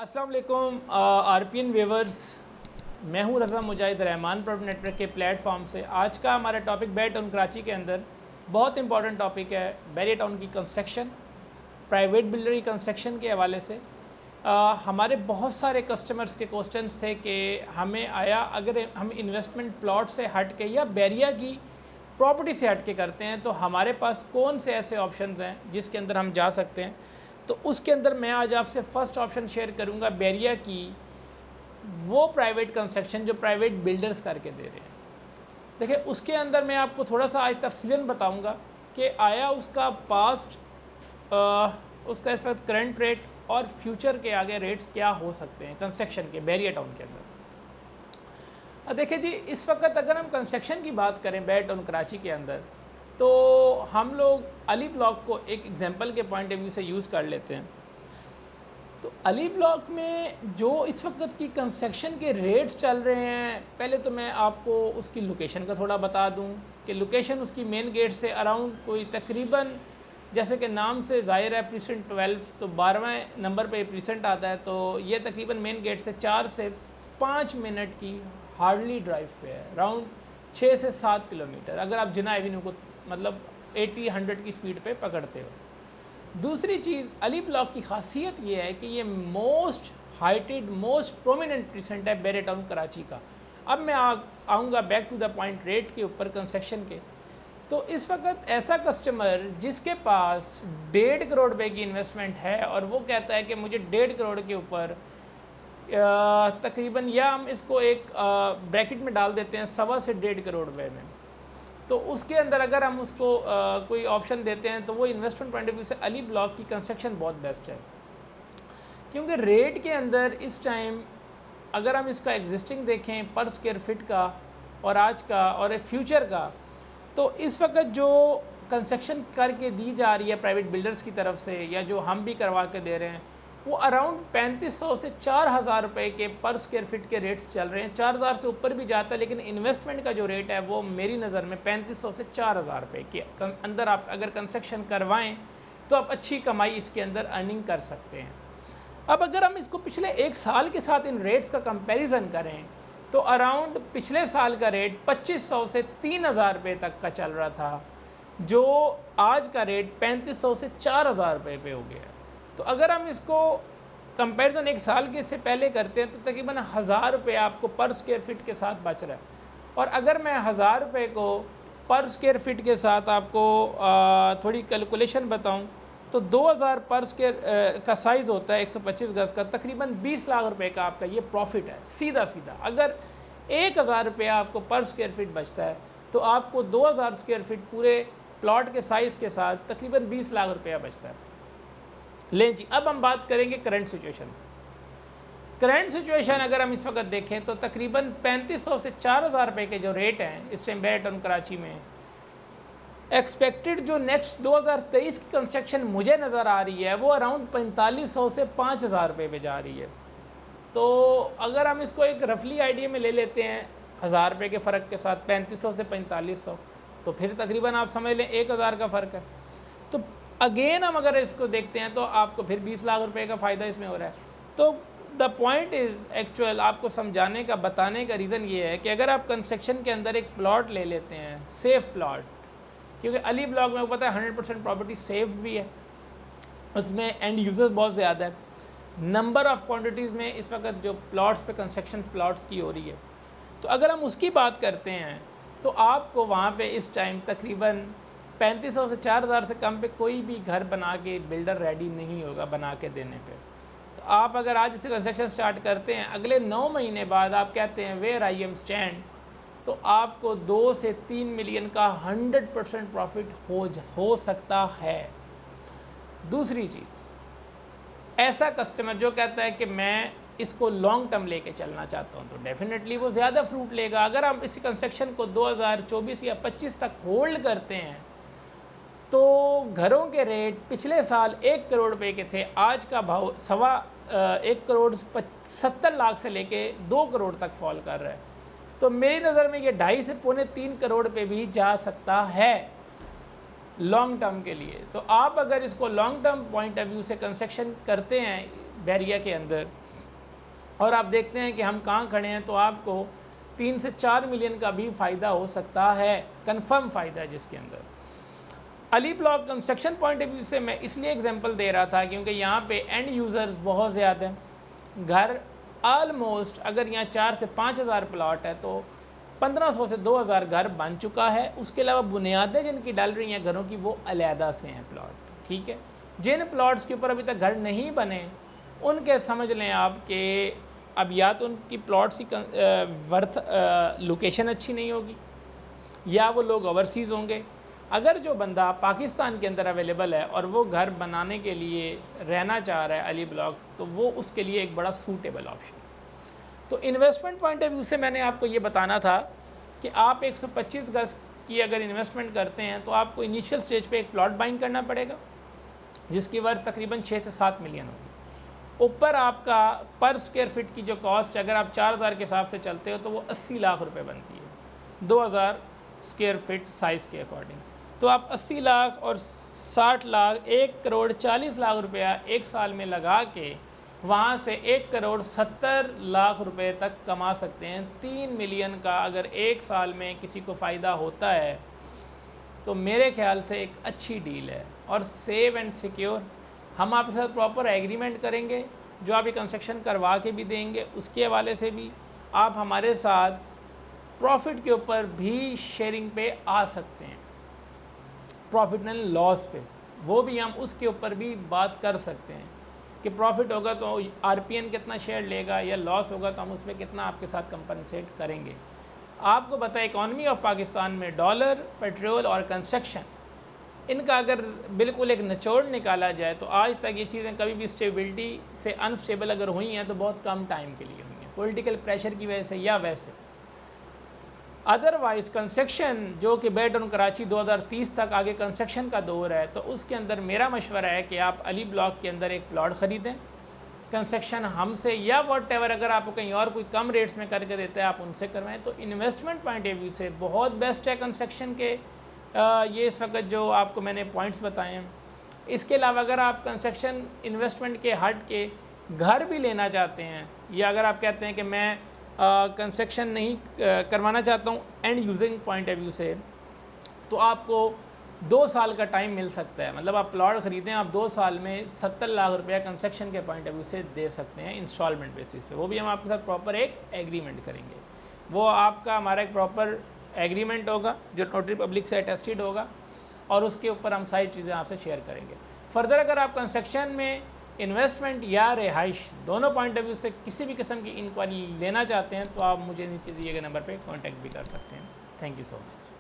अस्सलाम वालेकुम RPN viewers, मैं हूं रज़ा मुजाहिद रहमान प्रॉपर्टी नेटवर्क के प्लेटफॉर्म से। आज का हमारा टॉपिक बैरियर टाउन कराची के अंदर बहुत इंपॉर्टेंट टॉपिक है, बैरियर टाउन की कंस्ट्रक्शन, प्राइवेट बिल्डर की कंस्ट्रक्शन के हवाले से। हमारे बहुत सारे कस्टमर्स के क्वेश्चंस थे कि हमें आया अगर हम इन्वेस्टमेंट प्लॉट से हट के या बैरिया की प्रॉपर्टी से हट के करते हैं तो हमारे पास कौन से ऐसे ऑप्शंस हैं जिसके अंदर हम जा सकते हैं। तो उसके अंदर मैं आज आपसे फ़र्स्ट ऑप्शन शेयर करूंगा बैरिया की वो प्राइवेट कंस्ट्रक्शन जो प्राइवेट बिल्डर्स करके दे रहे हैं। देखिए, उसके अंदर मैं आपको थोड़ा सा आज तफसीलन बताऊंगा कि आया उसका पास्ट, उसका इस वक्त करंट रेट और फ्यूचर के आगे रेट्स क्या हो सकते हैं कंस्ट्रक्शन के बैरिया टाउन के अंदर। देखिए जी, इस वक्त अगर हम कंस्ट्रक्शन की बात करें बैरिया टाउन कराची के अंदर तो हम लोग अली ब्लॉक को एक एग्जांपल के पॉइंट ऑफ व्यू से यूज़ कर लेते हैं। तो अली ब्लॉक में जो इस वक्त की कंस्ट्रक्शन के रेट्स चल रहे हैं, पहले तो मैं आपको उसकी लोकेशन का थोड़ा बता दूं कि लोकेशन उसकी मेन गेट से अराउंड कोई तकरीबन, जैसे कि नाम से ज़ाहिर है प्रीसेंट 12, तो 12वें नंबर पे प्रीसेंट आता है, तो ये तकरीबन मेन गेट से 4 से 5 मिनट की हार्डली ड्राइव पे है, अराउंड 6 से 7 किलोमीटर अगर आप जिना एवेन्यू को मतलब 80-100 की स्पीड पे पकड़ते हो। दूसरी चीज़, अली ब्लॉक की खासियत ये है कि ये most heighted, most prominent precinct है बैरिया टाउन कराची का। अब मैं आऊँगा back to the point rate के ऊपर कंस्ट्रक्शन के। तो इस वक्त ऐसा कस्टमर जिसके पास 1.5 करोड़ रुपए की इन्वेस्टमेंट है और वो कहता है कि मुझे 1.5 करोड़ के ऊपर तकरीबन, या हम इसको एक ब्रैकेट में डाल देते हैं 1.25 से 1.5 करोड़ रुपए में, तो उसके अंदर अगर हम उसको कोई ऑप्शन देते हैं तो वो इन्वेस्टमेंट पॉइंट ऑफ व्यू से अली ब्लॉक की कंस्ट्रक्शन बहुत बेस्ट है। क्योंकि रेट के अंदर इस टाइम अगर हम इसका एग्जिस्टिंग देखें पर स्क्वायर फिट का और आज का और फ्यूचर का, तो इस वक्त जो कंस्ट्रक्शन करके दी जा रही है प्राइवेट बिल्डर्स की तरफ से या जो हम भी करवा के दे रहे हैं, वो अराउंड 3500 से 4000 रुपये के पर स्क्वायर फिट के रेट्स चल रहे हैं। 4000 से ऊपर भी जाता है, लेकिन इन्वेस्टमेंट का जो रेट है वो मेरी नज़र में 3500 से 4000 रुपये के अंदर आप अगर कंस्ट्रक्शन करवाएं तो आप अच्छी कमाई इसके अंदर अर्निंग कर सकते हैं। अब अगर हम इसको पिछले 1 साल के साथ इन रेट्स का कंपेरिजन करें तो अराउंड पिछले साल का रेट 2500 से 3000 रुपये तक का चल रहा था, जो आज का रेट 3500 से 4000 रुपये पे हो गया। तो अगर हम इसको कंपैरिजन 1 साल के से पहले करते हैं तो तकरीबन 1000 रुपये आपको पर स्क्वायर फिट के साथ बच रहा है। और अगर मैं 1000 रुपये को पर स्क्वायर फिट के साथ आपको थोड़ी कैलकुलेशन बताऊं तो 2000 पर स्क्वायर का साइज़ होता है 125 गज़ का, तकरीबन 20 लाख रुपए का आपका ये प्रॉफिट है सीधा सीधा। अगर 1000 रुपया आपको पर स्क्वायर फिट बचता है तो आपको 2000 स्क्वायर फिट पूरे प्लॉट के साइज़ के साथ तकरीबन 20 लाख रुपया बचता है। लें जी, अब हम बात करेंगे करंट सिचुएशन। करंट सिचुएशन अगर हम इस वक्त देखें तो तकरीबन 3500 से 4000 रुपये के जो रेट हैं इस टाइम बैरिया टाउन कराची में, एक्सपेक्टेड जो नेक्स्ट 2023 की कंस्ट्रक्शन मुझे नज़र आ रही है वो अराउंड 4500 से 5000 रुपये पे जा रही है। तो अगर हम इसको एक रफली आइडिया में ले लेते हैं 1000 रुपये के फ़र्क के साथ 3500 से 4500, तो फिर तकरीबन आप समझ लें 1000 का फ़र्क है। तो अगेन हम अगर इसको देखते हैं तो आपको फिर 20 लाख रुपए का फ़ायदा इसमें हो रहा है। तो द पॉइंट इज़ एक्चुअल आपको समझाने का, बताने का रीज़न ये है कि अगर आप कंस्ट्रक्शन के अंदर एक प्लॉट ले लेते हैं, सेफ़ प्लॉट, क्योंकि अली ब्लॉक में पता है 100% प्रॉपर्टी सेफ भी है, उसमें एंड यूज़र्स बहुत ज़्यादा है, नंबर ऑफ़ क्वान्टिटीज़ में इस वक्त जो प्लॉट्स पे कंस्ट्रक्शन प्लॉट्स की हो रही है। तो अगर हम उसकी बात करते हैं तो आपको वहाँ पे इस टाइम तकरीबन 3500 से 4000 से कम पे कोई भी घर बना के बिल्डर रेडी नहीं होगा बना के देने पे। तो आप अगर आज से कंस्ट्रक्शन स्टार्ट करते हैं, अगले 9 महीने बाद आप कहते हैं वेयर आई एम स्टैंड, तो आपको 2 से 3 मिलियन का 100% प्रॉफिट हो सकता है। दूसरी चीज़, ऐसा कस्टमर जो कहता है कि मैं इसको लॉन्ग टर्म लेके चलना चाहता हूँ, तो डेफिनेटली वो ज़्यादा फ्रूट लेगा। अगर हम इसी कंस्ट्रक्शन को 2024 या 25 तक होल्ड करते हैं तो घरों के रेट पिछले साल 1 करोड़ रुपए के थे, आज का भाव 1 करोड़ 70 लाख से लेके 2 करोड़ तक फॉल कर रहा है। तो मेरी नज़र में ये 2.5 से 3 करोड़ पे भी जा सकता है लॉन्ग टर्म के लिए। तो आप अगर इसको long term point of view से कंस्ट्रक्शन करते हैं बैरिया के अंदर, और आप देखते हैं कि हम कहाँ खड़े हैं, तो आपको 3 से 4 मिलियन का भी फ़ायदा हो सकता है, कंफर्म फ़ायदा है जिसके अंदर। Ali block construction point of view से मैं इसलिए एग्जांपल दे रहा था क्योंकि यहाँ पे एंड यूज़र्स बहुत ज़्यादा हैं। घर आलमोस्ट अगर यहाँ 4 से 5 हज़ार प्लाट है तो 1500 से 2000 घर बन चुका है। उसके अलावा बुनियादें जिनकी डल रही हैं घरों की वो अलहदा से हैं प्लाट, ठीक है। जिन प्लाट्स के ऊपर अभी तक घर नहीं बने उनके समझ लें आप कि अब या तो उनकी प्लॉट्स की वर्थ लोकेशन अच्छी नहीं होगी या वो लोग ओवरसीज़ होंगे। अगर जो बंदा पाकिस्तान के अंदर अवेलेबल है और वो घर बनाने के लिए रहना चाह रहा है अली ब्लॉक, तो वो उसके लिए एक बड़ा सूटेबल ऑप्शन। तो इन्वेस्टमेंट पॉइंट ऑफ व्यू से मैंने आपको ये बताना था कि आप 125 गज की अगर इन्वेस्टमेंट करते हैं तो आपको इनिशियल स्टेज पे एक प्लॉट बाइंग करना पड़ेगा जिसकी वर्थ तकरीबन 6 से 7 मिलियन होगी। ऊपर आपका पर स्क्वायर फीट की जो कॉस्ट अगर आप 4000 के हिसाब से चलते हो तो वो 80 लाख रुपए बनती है 2000 स्क्वायर फीट साइज़ के अकॉर्डिंग। तो आप 80 लाख और 60 लाख 1 करोड़ 40 लाख रुपया एक साल में लगा के वहाँ से 1 करोड़ 70 लाख रुपए तक कमा सकते हैं। 3 मिलियन का अगर एक साल में किसी को फ़ायदा होता है तो मेरे ख्याल से एक अच्छी डील है और सेव एंड सिक्योर। हम आपके साथ प्रॉपर एग्रीमेंट करेंगे, जो आप ये कंस्ट्रक्शन करवा के भी देंगे उसके हवाले से भी आप हमारे साथ प्रॉफिट के ऊपर भी शेयरिंग पे आ सकते हैं, प्रॉफिट एंड लॉस पे वो भी हम उसके ऊपर भी बात कर सकते हैं कि प्रॉफिट होगा तो आरपीएन कितना शेयर लेगा या लॉस होगा तो हम उसमें कितना आपके साथ कंपनसेट करेंगे। आपको पता है इकॉनमी ऑफ पाकिस्तान में डॉलर, पेट्रोल और कंस्ट्रक्शन इनका अगर बिल्कुल एक निचोड़ निकाला जाए तो आज तक ये चीज़ें कभी भी स्टेबिलिटी से अनस्टेबल अगर हुई हैं तो बहुत कम टाइम के लिए हुई हैं, पॉलिटिकल प्रेशर की वजह से या वैसे। अदरवाइज़ कंस्ट्रक्शन जो कि बेड ऑन कराची 2030 तक आगे कंस्ट्रक्शन का दौर है, तो उसके अंदर मेरा मशवरा है कि आप अली ब्लॉक के अंदर एक प्लॉट ख़रीदें, कंस्ट्रक्शन हमसे या वॉट एवर अगर आपको कहीं और कोई कम रेट्स में करके देता है आप उनसे करवाएं। तो इन्वेस्टमेंट पॉइंट ऑफ व्यू से बहुत बेस्ट है कंस्ट्रक्शन के ये इस वक्त जो आपको मैंने पॉइंट्स बताए हैं। इसके अलावा अगर आप कंस्ट्रक्शन इन्वेस्टमेंट के हट के घर भी लेना चाहते हैं या अगर आप कहते हैं कि मैं कंस्ट्रक्शन नहीं करवाना चाहता हूँ and using point of view से, तो आपको 2 साल का टाइम मिल सकता है। मतलब आप प्लॉट ख़रीदें, आप 2 साल में 70 लाख रुपया कंस्ट्रक्शन के पॉइंट ऑफ व्यू से दे सकते हैं इंस्टॉलमेंट बेसिस पे। वो भी हम आपके साथ प्रॉपर एक एग्रीमेंट करेंगे। वो आपका हमारा एक प्रॉपर एग्रीमेंट होगा जो नोटरी पब्लिक से अटेस्टेड होगा और उसके ऊपर हम सारी चीज़ें आपसे शेयर करेंगे। फर्दर अगर आप कंस्ट्रक्शन में इन्वेस्टमेंट या रिहाइश दोनों पॉइंट ऑफ व्यू से किसी भी किस्म की इंक्वायरी लेना चाहते हैं तो आप मुझे नीचे दिए गए नंबर पे कांटेक्ट भी कर सकते हैं। Thank you so much.